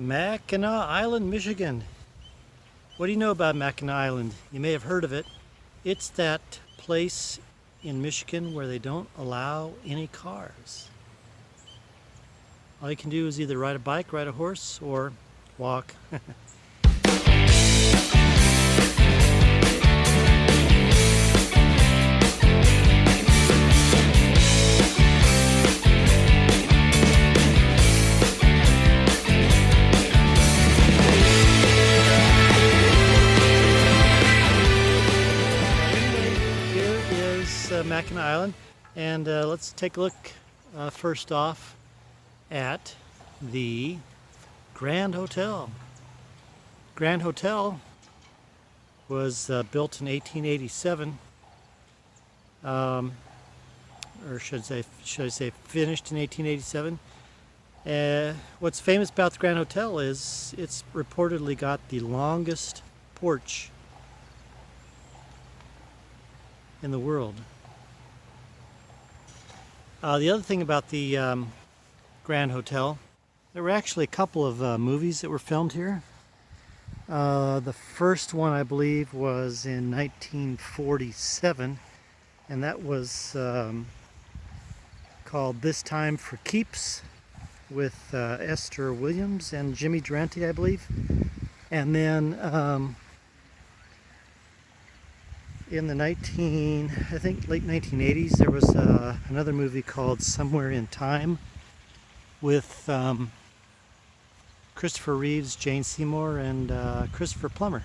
Mackinac Island, Michigan. What do you know about Mackinac Island? You may have heard of it. It's that place in Michigan where they don't allow any cars. All you can do is either ride a bike, ride a horse, or walk. Mackinac Island, and let's take a look first off at the Grand Hotel. Grand Hotel was built in 1887, or should I say finished in 1887. What's famous about the Grand Hotel is it's reportedly got the longest porch in the world. The other thing about the Grand Hotel, there were actually a couple of movies that were filmed here. The first one, I believe, was in 1947, and that was called This Time for Keeps, with Esther Williams and Jimmy Durante, I believe. And then in the late 1980s, there was another movie called Somewhere in Time with Christopher Reeves, Jane Seymour, and Christopher Plummer.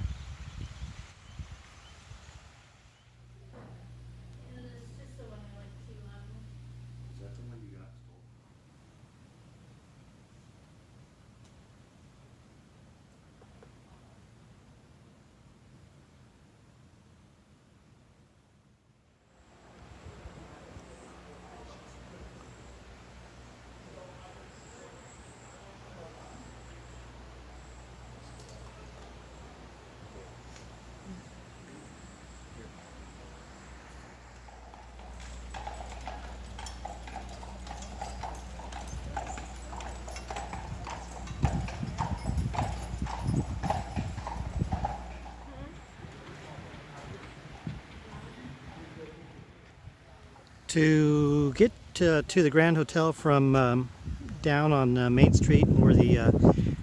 To get to the Grand Hotel from down on Main Street where the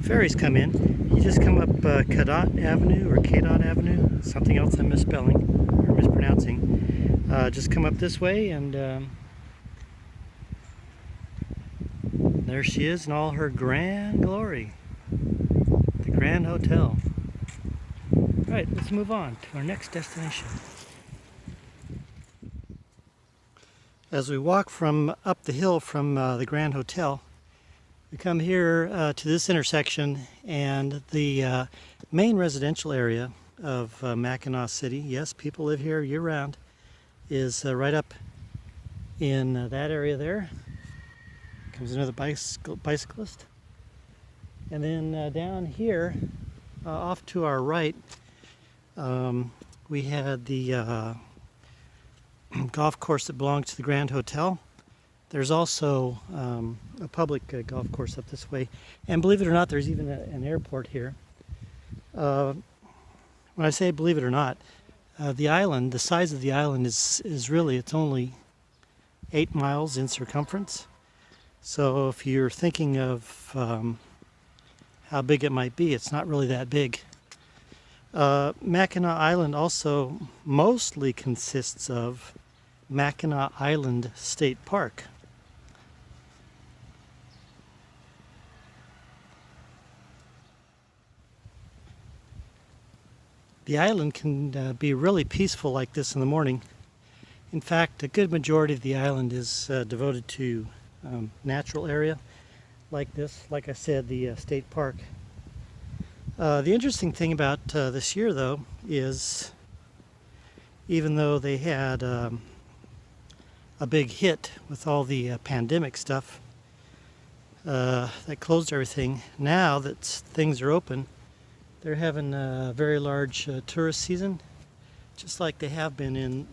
ferries come in, you just come up Cadott Avenue or Cadott Avenue, something else I'm misspelling or mispronouncing. Just come up this way, and there she is in all her grand glory, the Grand Hotel. All right, let's move on to our next destination. As we walk from up the hill from the Grand Hotel, we come here to this intersection, and the main residential area of Mackinac City, yes, people live here year-round, is right up in that area there. Comes another bicyclist. And then down here, off to our right, we had the golf course that belongs to the Grand Hotel. There's also a public golf course up this way, and believe it or not, there's even an airport here. When I say believe it or not, the island, the size of the island is really, it's only 8 miles in circumference. So if you're thinking of how big it might be, it's not really that big. Mackinac Island also mostly consists of Mackinac Island State Park. The island can be really peaceful like this in the morning. In fact, a good majority of the island is devoted to natural area like this, like I said, the state park. The interesting thing about this year, though, is even though they had a big hit with all the pandemic stuff that closed everything, now that things are open, they're having a very large tourist season, just like they have been in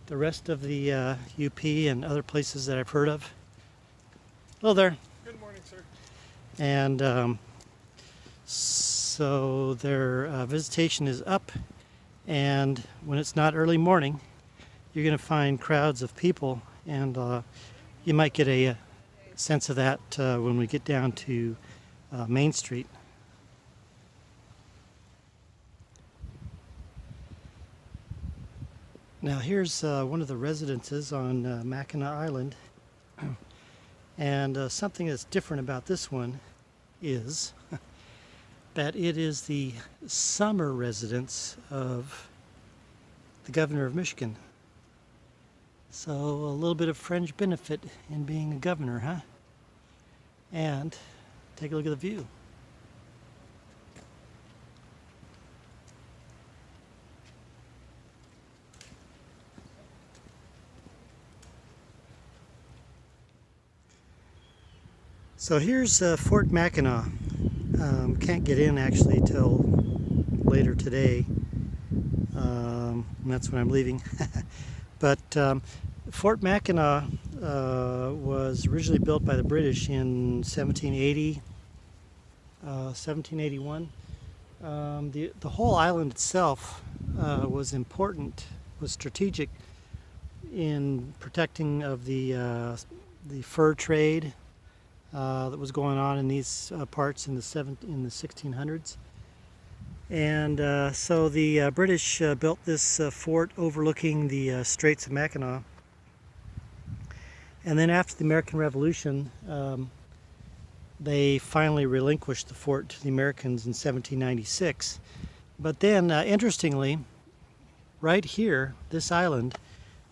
the rest of the UP and other places that I've heard of. Hello there. Good morning, sir. And so their visitation is up, and when it's not early morning, you're going to find crowds of people, and you might get a sense of that when we get down to Main Street. Now here's one of the residences on Mackinac Island, and something that's different about this one is that it is the summer residence of the governor of Michigan. So a little bit of fringe benefit in being a governor, huh? And take a look at the view. So here's Fort Mackinac. Can't get in actually till later today. And that's when I'm leaving. But Fort Mackinac was originally built by the British in 1780, 1781. The whole island itself was important, was strategic in protecting of the fur trade that was going on in these parts in the 1600s. And so the British built this fort overlooking the Straits of Mackinac. And then after the American Revolution, they finally relinquished the fort to the Americans in 1796. But then, interestingly, right here, this island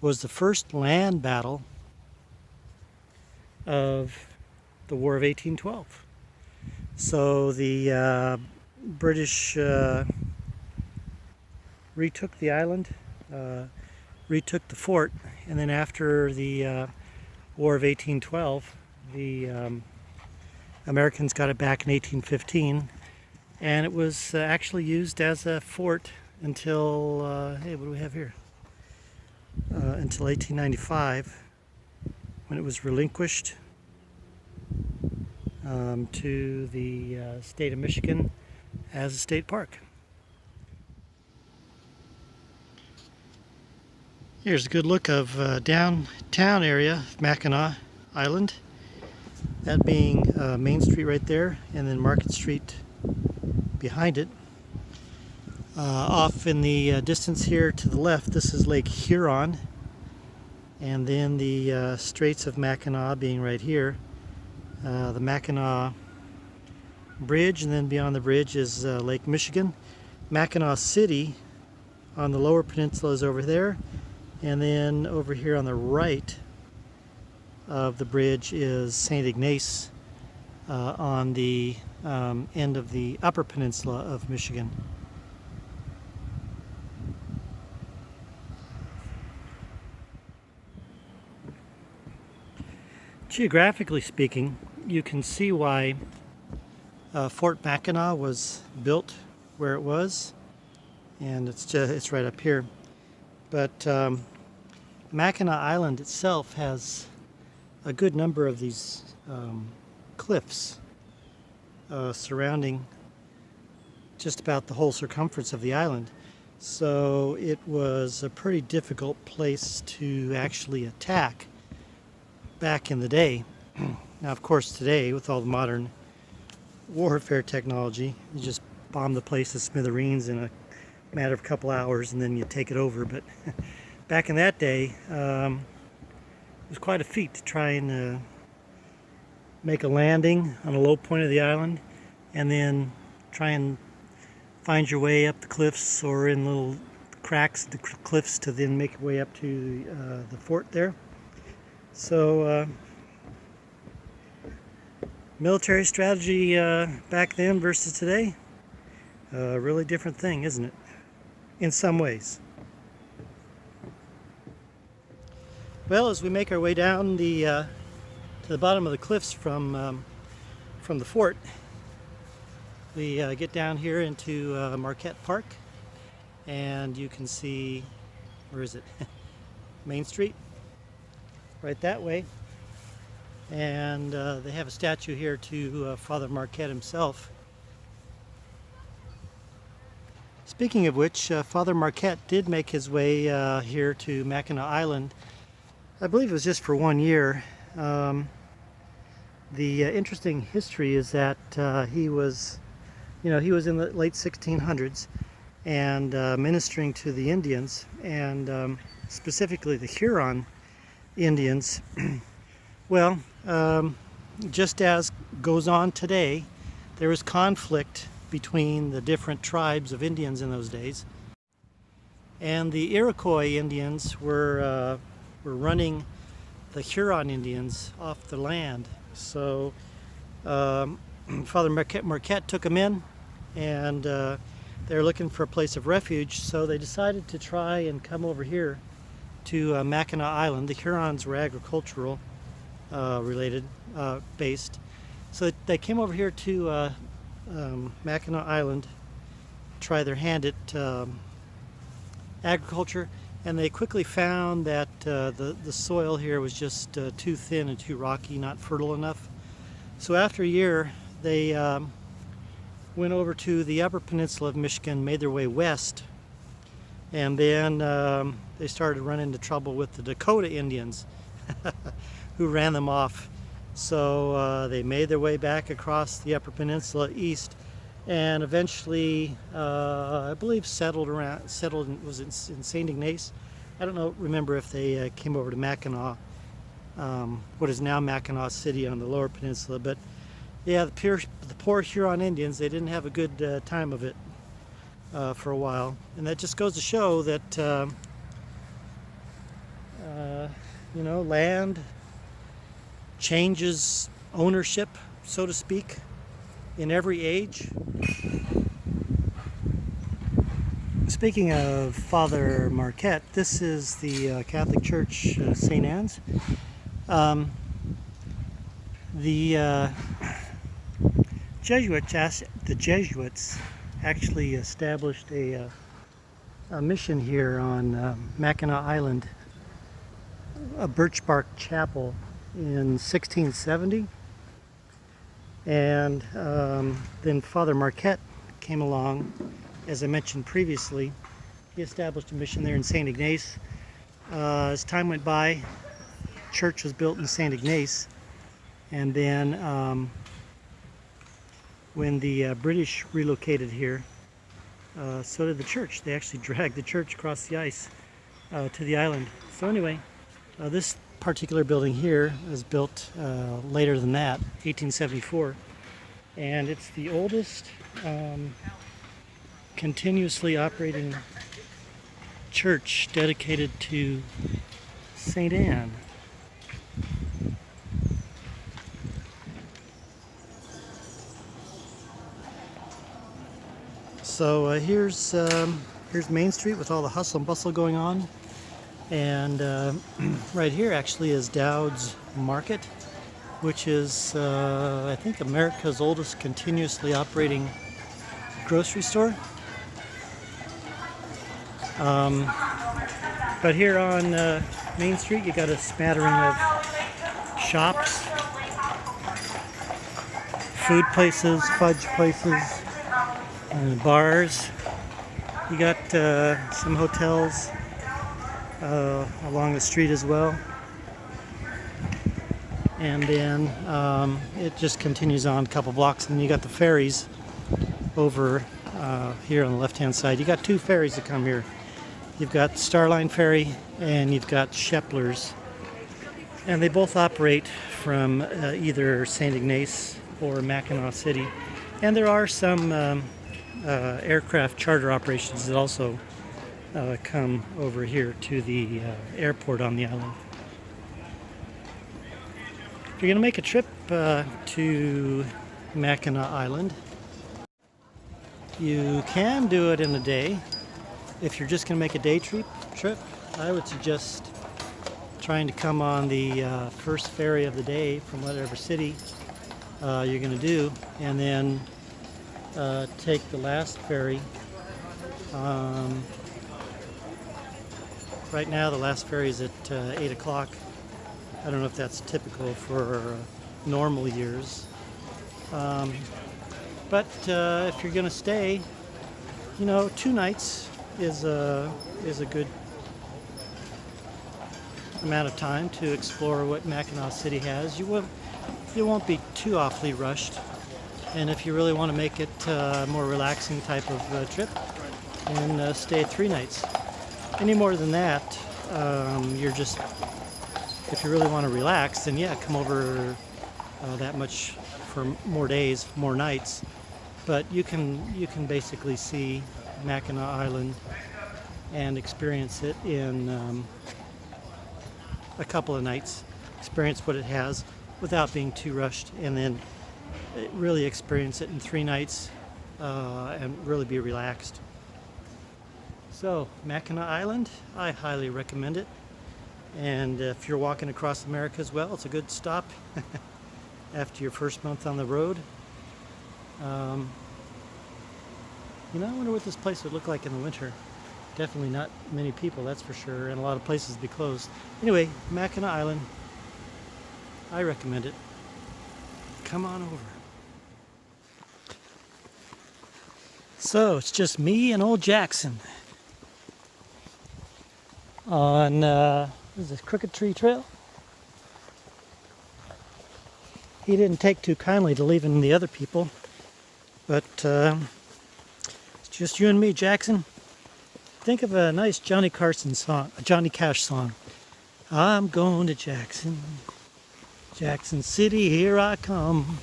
was the first land battle of the War of 1812. So the British retook the island, retook the fort, and then after the War of 1812, the Americans got it back in 1815, and it was actually used as a fort until, hey, what do we have here? Until 1895, when it was relinquished to the state of Michigan as a state park. Here's a good look of downtown area, Mackinac Island. That being Main Street right there, and then Market Street behind it. Off in the distance here to the left, this is Lake Huron, and then the Straits of Mackinac being right here. The Mackinac Bridge, and then beyond the bridge is Lake Michigan. Mackinac City on the lower peninsula is over there, and then over here on the right of the bridge is St. Ignace on the end of the Upper Peninsula of Michigan. Geographically speaking, you can see why Fort Mackinac was built where it was, and it's right up here. But Mackinac Island itself has a good number of these cliffs surrounding just about the whole circumference of the island. So it was a pretty difficult place to actually attack back in the day. Now, of course, today, with all the modern warfare technology, you just bomb the place to smithereens in a matter of a couple hours, and then you take it over. But back in that day, it was quite a feat to try and make a landing on a low point of the island, and then try and find your way up the cliffs or in little cracks of the cliffs to then make your way up to the fort there. So military strategy back then versus today, really different thing, isn't it? In some ways. Well, as we make our way down to the bottom of the cliffs from the fort, we get down here into Marquette Park, and you can see, where is it? Main Street, right that way. and they have a statue here to Father Marquette himself. Speaking of which, Father Marquette did make his way here to Mackinac Island. I believe it was just for 1 year. The interesting history is that he was in the late 1600s and ministering to the Indians, and specifically the Huron Indians. Well, just as goes on today, there was conflict between the different tribes of Indians in those days, and the Iroquois Indians were running the Huron Indians off the land. So Father Marquette took them in, and they were looking for a place of refuge, so they decided to try and come over here to Mackinac Island. The Hurons were agricultural related, based. So they came over here to Mackinac Island, try their hand at agriculture, and they quickly found that the soil here was just too thin and too rocky, not fertile enough. So after a year, they went over to the Upper Peninsula of Michigan, made their way west, and then they started running into trouble with the Dakota Indians who ran them off. So they made their way back across the Upper Peninsula east, and eventually I believe settled was in St. Ignace. I don't remember if they came over to Mackinac, what is now Mackinac City on the Lower Peninsula, but yeah, the poor Huron Indians, they didn't have a good time of it for a while. And that just goes to show that land changes ownership, so to speak, in every age. Speaking of Father Marquette, this is the Catholic Church, St. Anne's. The Jesuits actually established a mission here on Mackinac Island, a birch bark chapel, in 1670, and then Father Marquette came along. As I mentioned previously, he established a mission there in St. Ignace. As time went by, church was built in St. Ignace, and then when the British relocated here, so did the church. They actually dragged the church across the ice to the island. So anyway, this particular building here was built later than that, 1874, and it's the oldest continuously operating church dedicated to St. Anne. So here's Main Street with all the hustle and bustle going on, and right here actually is Dowd's Market, which is I think America's oldest continuously operating grocery store. But here on Main Street, you got a smattering of shops, food places, fudge places, and bars. You got some hotels along the street as well. And then it just continues on a couple blocks, and you got the ferries over here on the left-hand side. You got two ferries that come here. You've got Starline Ferry and you've got Shepler's, and they both operate from either St. Ignace or Mackinac City. And there are some aircraft charter operations that also come over here to the airport on the island. If you're going to make a trip to Mackinac Island, you can do it in a day. If you're just going to make a day trip, I would suggest trying to come on the first ferry of the day from whatever city you're going to do, and then take the last ferry. Right now the last ferry is at 8 o'clock, I don't know if that's typical for normal years. Um, but if you're going to stay, 2 nights is a good amount of time to explore what Mackinac City has. You won't be too awfully rushed, and if you really want to make it a more relaxing type of trip, then stay 3 nights. Any more than that, if you really want to relax, then yeah, come over that much for more days, more nights. But you can basically see Mackinac Island and experience it in a couple of nights. Experience what it has without being too rushed, and then really experience it in 3 nights and really be relaxed. So Mackinac Island, I highly recommend it. And if you're walking across America as well, it's a good stop after your first month on the road. I wonder what this place would look like in the winter. Definitely not many people, that's for sure, and a lot of places be closed. Anyway, Mackinac Island, I recommend it. Come on over. So it's just me and old Jackson on what is this, Crooked Tree Trail? He didn't take too kindly to leaving the other people, but it's just you and me, Jackson. Think of a nice Johnny Carson song, a Johnny Cash song. I'm going to Jackson, Jackson City, here I come.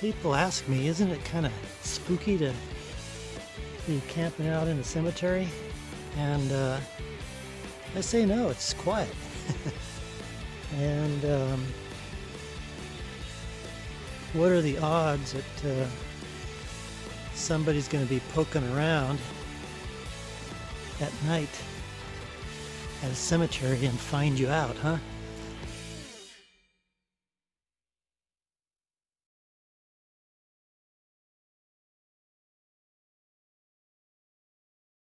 People ask me, isn't it kind of spooky to be camping out in a cemetery? And I say no, it's quiet. And what are the odds that somebody's going to be poking around at night at a cemetery and find you out, huh?